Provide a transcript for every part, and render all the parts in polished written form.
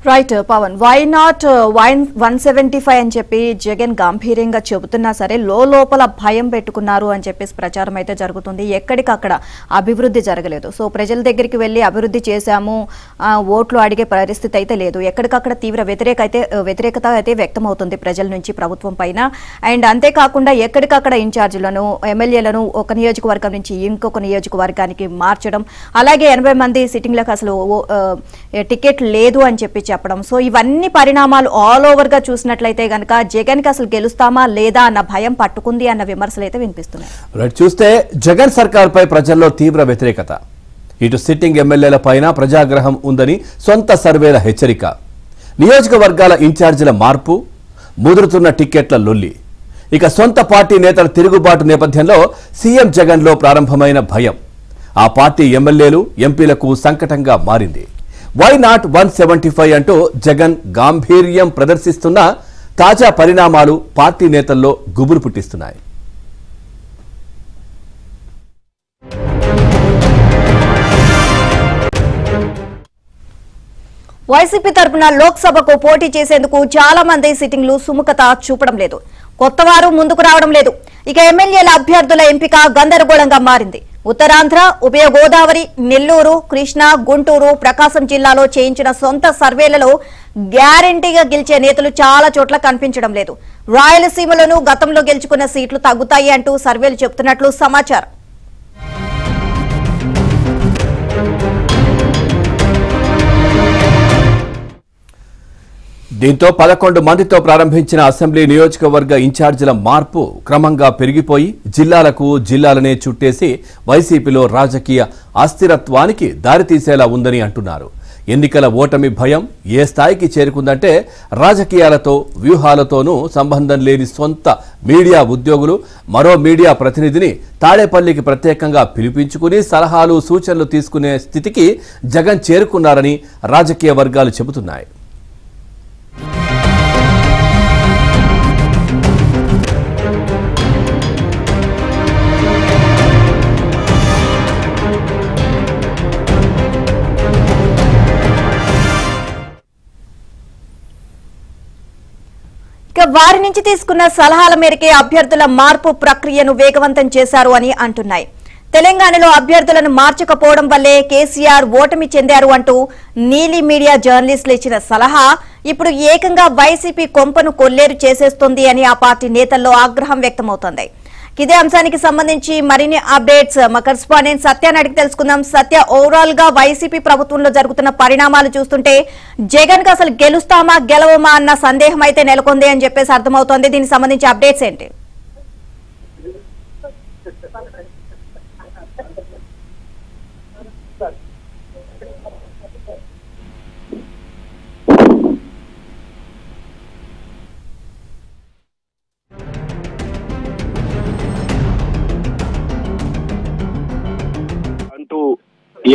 Right Pawan, why not 175 అని చెప్పి జగన్ గంభీరంగా చెబుతున్నా సరే లోపల భయం పెట్టుకున్నారు అని చెప్పేసి ప్రచారం అయితే జరుగుతుంది. ఎక్కడికక్కడ అభివృద్ధి జరగలేదు. సో ప్రజల దగ్గరికి వెళ్ళి అభివృద్ధి చేశాము, ఓట్లు అడిగే పరిస్థితి అయితే లేదు. ఎక్కడికక్కడ తీవ్ర వ్యతిరేకత అయితే వ్యక్తమవుతుంది ప్రజల నుంచి ప్రభుత్వం పైన. అండ్ అంతేకాకుండా ఎక్కడికక్కడ ఇన్ఛార్జీలను, ఎమ్మెల్యేలను ఒక నియోజకవర్గం నుంచి ఇంకొక నియోజకవర్గానికి మార్చడం, అలాగే 80 మంది సిట్టింగ్లకు అసలు టికెట్ లేదు అని చెప్పి చెప్పడం. సో ఇవన్నీ పరిణామాలు ఆల్ ఓవర్ గా చూసినట్లయితే గనక జగన్ కి అసలు గెలుస్తామా లేదా అన్న భయం పట్టుకుంది అన్న విమర్శలు అయితే వినిపిస్తున్నాయి. చూస్తే జగన్ సర్కార్ పై ప్రజల్లో తీవ్ర వ్యతిరేకత. ఇటు సిట్టింగ్ ఎమ్మెల్యేల పైన ప్రజాగ్రహం ఉందని సొంత సర్వేల హెచ్చరిక, నియోజకవర్గాల ఇన్ఛార్జీల మార్పు, ముదురుతున్న టికెట్ల లొల్లి, ఇక సొంత పార్టీ నేతల తిరుగుబాటు నేపథ్యంలో సీఎం జగన్ లో ప్రారంభమైన భయం ఆ పార్టీ ఎమ్మెల్యేలు, ఎంపీలకు సంకటంగా మారింది. వై నాట్ 175 అంటూ జగన్ గాంభీర్యం ప్రదర్శిస్తున్న తాజా పరిణామాలు పార్టీ నేతల్లో గుబులు పుట్టిస్తున్నాయి. వైసీపీ తరపున లోక్సభకు పోటీ చేసేందుకు చాలా మంది సిట్టింగ్లు సుముఖత చూపడం లేదు. కొత్తవారు ముందుకు రావడం లేదు. ఇక ఎమ్మెల్యేల అభ్యర్థుల ఎంపిక గందరగోళంగా మారింది. ఉత్తరాంధ్ర, ఉభయ గోదావరి, నెల్లూరు, కృష్ణా, గుంటూరు, ప్రకాశం జిల్లాలో చేయించిన సొంత సర్వేలలో గ్యారంటీగా గెలిచే నేతలు చాలా చోట్ల కనిపించడం లేదు. రాయలసీమలోనూ గతంలో గెలుచుకున్న సీట్లు తగ్గుతాయి అంటూ సర్వేలు చెబుతున్నట్లు సమాచారం. దీంతో 11 మందితో ప్రారంభించిన అసెంబ్లీ నియోజకవర్గ ఇన్ఛార్జీల మార్పు క్రమంగా పెరిగిపోయి జిల్లాలనే చుట్టేసి వైసీపీలో రాజకీయ అస్థిరత్వానికి దారితీసేలా ఉందని అంటున్నారు. ఎన్నికల ఓటమి భయం ఏ స్థాయికి చేరుకుందంటే రాజకీయాలతో, వ్యూహాలతోనూ సంబంధం లేని సొంత మీడియా ఉద్యోగులు మరో మీడియా ప్రతినిధిని తాడేపల్లికి ప్రత్యేకంగా పిలిపించుకుని సలహాలు, సూచనలు తీసుకునే స్థితికి జగన్ చేరుకున్నారని రాజకీయ వర్గాలు చెబుతున్నాయి. వారి నుంచి తీసుకున్న సలహాల మేరకే అభ్యర్థుల మార్పు ప్రక్రియను వేగవంతం చేశారు అని అంటున్నాయి. తెలంగాణలో అభ్యర్థులను మార్చకపోవడం వల్లే కేసీఆర్ ఓటమి చెందారు అంటూ నీలి మీడియా జర్నలిస్టులు ఇచ్చిన సలహా ఇప్పుడు ఏకంగా వైసీపీ కొంపను కొల్లేరు చేసేస్తుంది అని ఆ పార్టీ నేతల్లో ఆగ్రహం వ్యక్తమవుతోంది. ఇదే అంశానికి సంబంధించి మరిన్ని అప్డేట్స్ మా కరెస్పాండెంట్ సత్యాన్ని అడిగి తెలుసుకుందాం. సత్య, ఓవరాల్ గా వైసీపీ ప్రభుత్వంలో జరుగుతున్న పరిణామాలు చూస్తుంటే జగన్ కి అసలు గెలుస్తామా గెలవమా అన్న సందేహం అయితే నెలకొంది అని చెప్పేసి అర్థమవుతోంది. దీనికి సంబంధించి అప్డేట్స్ ఏంటి?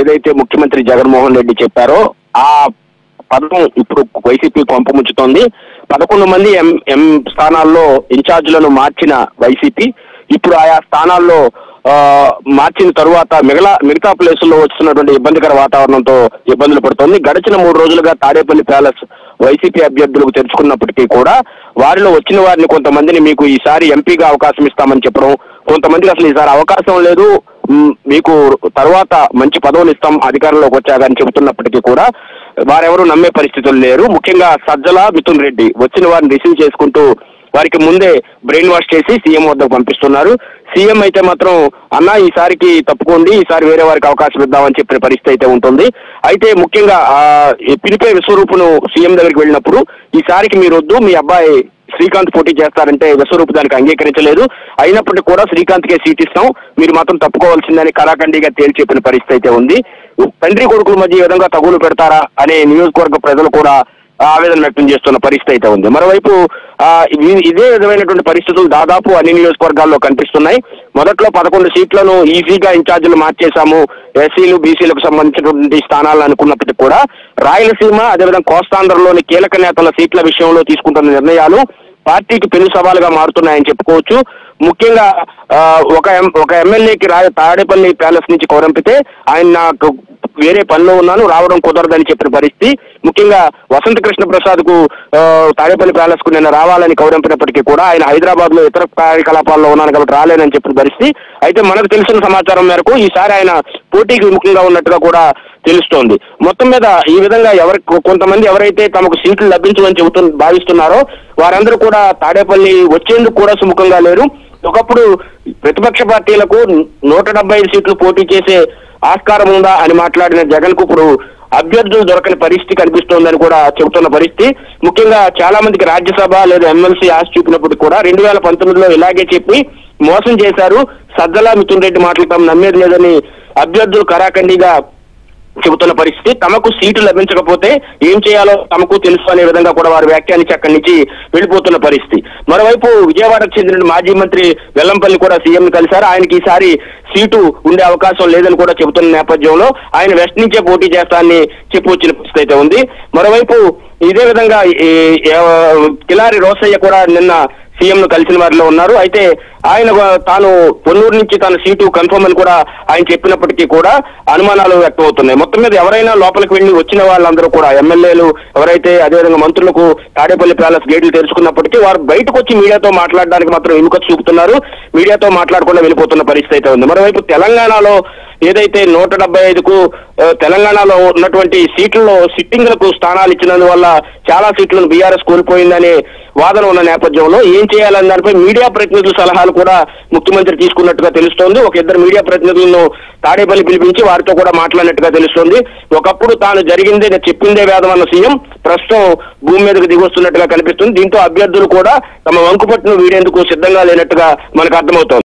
ఏదైతే ముఖ్యమంత్రి జగన్మోహన్ రెడ్డి చెప్పారో ఆ పదం ఇప్పుడు వైసీపీ కొంప ముంచుతోంది. 11 మంది ఎం స్థానాల్లో ఇన్ఛార్జీలను మార్చిన వైసీపీ ఇప్పుడు ఆయా స్థానాల్లో మార్చిన తరువాత మిగతా ప్లేసుల్లో వస్తున్నటువంటి ఇబ్బందికర వాతావరణంతో ఇబ్బందులు పడుతోంది. గడిచిన 3 రోజులుగా తాడేపల్లి ప్యాలెస్ వైసీపీ అభ్యర్థులకు తెరుచుకున్నప్పటికీ కూడా వారిలో వచ్చిన వారిని కొంతమందిని మీకు ఈసారి ఎంపీగా అవకాశం ఇస్తామని చెప్పడం, కొంతమందికి అసలు ఈసారి అవకాశం లేదు, మీకు తర్వాత మంచి పదవులు ఇస్తాం అధికారంలోకి వచ్చాకని చెబుతున్నప్పటికీ కూడా వారెవరూ నమ్మే పరిస్థితులు లేరు. ముఖ్యంగా సజ్జల, మిథున్ రెడ్డి వచ్చిన వారిని రిసీవ్ చేసుకుంటూ వారికి ముందే బ్రెయిన్ వాష్ చేసి సీఎం వద్దకు పంపిస్తున్నారు. సీఎం అయితే మాత్రం అన్న ఈసారికి తప్పుకోండి, ఈసారి వేరే వారికి అవకాశం ఇద్దామని చెప్పిన పరిస్థితి అయితే ఉంటుంది. అయితే ముఖ్యంగా పిలిపే విశ్వరూపును సీఎం దగ్గరికి వెళ్ళినప్పుడు ఈసారికి మీరు వద్దు, మీ అబ్బాయి శ్రీకాంత్ పోటీ చేస్తారంటే విశ్వరూప్ దానికి అంగీకరించలేదు. అయినప్పటికీ కూడా శ్రీకాంత్కే సీట్ ఇస్తాం, మీరు మాత్రం తప్పుకోవాల్సిందని కళాఖండిగా తేల్చి చెప్పిన పరిస్థితి అయితే ఉంది. తండ్రి కొడుకుల మధ్య ఈ విధంగా తగులు పెడతారా అనే నియోజకవర్గ ప్రజలు కూడా ఆవేదన వ్యక్తం చేస్తున్న పరిస్థితి అయితే ఉంది. మరోవైపు ఇదే విధమైనటువంటి పరిస్థితులు దాదాపు అన్ని నియోజకవర్గాల్లో కనిపిస్తున్నాయి. మొదట్లో 11 సీట్లను ఈజీగా ఇన్ఛార్జీలు మార్చేశాము, ఎస్సీలు, బీసీలకు సంబంధించినటువంటి స్థానాలను అనుకున్నప్పటికీ కూడా రాయలసీమ, అదేవిధంగా కోస్తాంధ్రలోని కీలక నేతల సీట్ల విషయంలో తీసుకుంటున్న నిర్ణయాలు పార్టీకి పెను సవాలుగా మారుతున్నాయని చెప్పుకోవచ్చు. ముఖ్యంగా ఒక ఎమ్మెల్యేకి తాడేపల్లి ప్యాలెస్ నుంచి కోరంపితే ఆయన వేరే పనిలో ఉన్నాను, రావడం కుదరదని చెప్పిన పరిస్థితి. ముఖ్యంగా వసంత కృష్ణ ప్రసాద్ కు తాడేపల్లి ప్యాలెస్ కు నిన్న రావాలని కౌరంపినప్పటికీ కూడా ఆయన హైదరాబాద్ లో ఇతర కార్యకలాపాల్లో ఉన్నాను కాబట్టి రాలేదని చెప్పిన పరిస్థితి. అయితే మనకు తెలిసిన సమాచారం మేరకు ఈసారి ఆయన పోటీకి విముఖంగా ఉన్నట్టుగా కూడా తెలుస్తోంది. మొత్తం మీద ఈ విధంగా కొంతమంది ఎవరైతే తమకు సీట్లు లభించమని భావిస్తున్నారో వారందరూ కూడా తాడేపల్లి వచ్చేందుకు కూడా సుముఖంగా లేరు. ఒకప్పుడు ప్రతిపక్ష పార్టీలకు 175 సీట్లు పోటీ చేసే ఆస్కారం ఉందా అని మాట్లాడిన జగన్ కు ఇప్పుడు అభ్యర్థులు దొరకని పరిస్థితి కనిపిస్తోందని కూడా చెబుతున్న పరిస్థితి. ముఖ్యంగా చాలా మందికి రాజ్యసభ లేదా ఎమ్మెల్సీ ఆశ చూపినప్పటికీ కూడా 2019లో ఇలాగే చెప్పి మోసం చేశారు, సజ్జల మిథున్ రెడ్డి మాటలు తాము నమ్మేది లేదని అభ్యర్థులు కరాఖండిగా చెబుతున్న పరిస్థితి. తమకు సీటు లభించకపోతే ఏం చేయాలో తమకు తెలుసు అనే విధంగా కూడా వారు వ్యాఖ్యానించి అక్కడి నుంచి వెళ్ళిపోతున్న పరిస్థితి. మరోవైపు విజయవాడకు చెందిన మాజీ మంత్రి వెల్లంపల్లి కూడా సీఎం కలిశారు. ఆయనకి ఈసారి సీటు ఉండే అవకాశం లేదని కూడా చెబుతున్న నేపథ్యంలో ఆయన వెస్ట్ నుంచే పోటీ చేస్తానని చెప్పొచ్చిన పరిస్థితి అయితే ఉంది. మరోవైపు ఇదే విధంగా కిలారి రోసయ్య కూడా నిన్న సీఎం ను కలిసిన వారిలో ఉన్నారు. అయితే ఆయన తాను పొన్నూరు నుంచి తన సీటు కన్ఫర్మ్ అని కూడా ఆయన చెప్పినప్పటికీ కూడా అనుమానాలు వ్యక్తమవుతున్నాయి. మొత్తం మీద ఎవరైనా లోపలికి వెళ్లి వచ్చిన వాళ్ళందరూ కూడా ఎమ్మెల్యేలు ఎవరైతే అదేవిధంగా మంత్రులకు తాడేపల్లి ప్యాలెస్ గేట్లు తెరుచుకున్నప్పటికీ వారు బయటకు వచ్చి మీడియాతో మాట్లాడడానికి మాత్రం విముఖత చూపుతున్నారు. మీడియాతో మాట్లాడకుండా వెళ్ళిపోతున్న పరిస్థితి అయితే ఉంది. మరోవైపు తెలంగాణలో ఏదైతే 175కు తెలంగాణలో ఉన్నటువంటి సీట్లలో సిట్టింగ్లకు స్థానాలు ఇచ్చినందువల్ల చాలా సీట్లను బీఆర్ఎస్ కోల్పోయిందనే వాదన ఉన్న నేపథ్యంలో ఏం చేయాలన్న దానిపై మీడియా ప్రతినిధుల సలహాలు కూడా ముఖ్యమంత్రి తీసుకున్నట్టుగా తెలుస్తోంది. ఒక ఇద్దరు మీడియా ప్రతినిధులను తాడేపల్లి పిలిపించి వారితో కూడా మాట్లాడినట్టుగా తెలుస్తోంది. ఒకప్పుడు తాను జరిగిందే చెప్పిందే వేదం అన్న సీఎం ప్రస్తుతం భూమి మీదకు దిగొస్తున్నట్టుగా కనిపిస్తుంది. దీంతో అభ్యర్థులు కూడా తమ వంకుపట్టును వీడేందుకు సిద్ధంగా లేనట్టుగా మనకు అర్థమవుతోంది.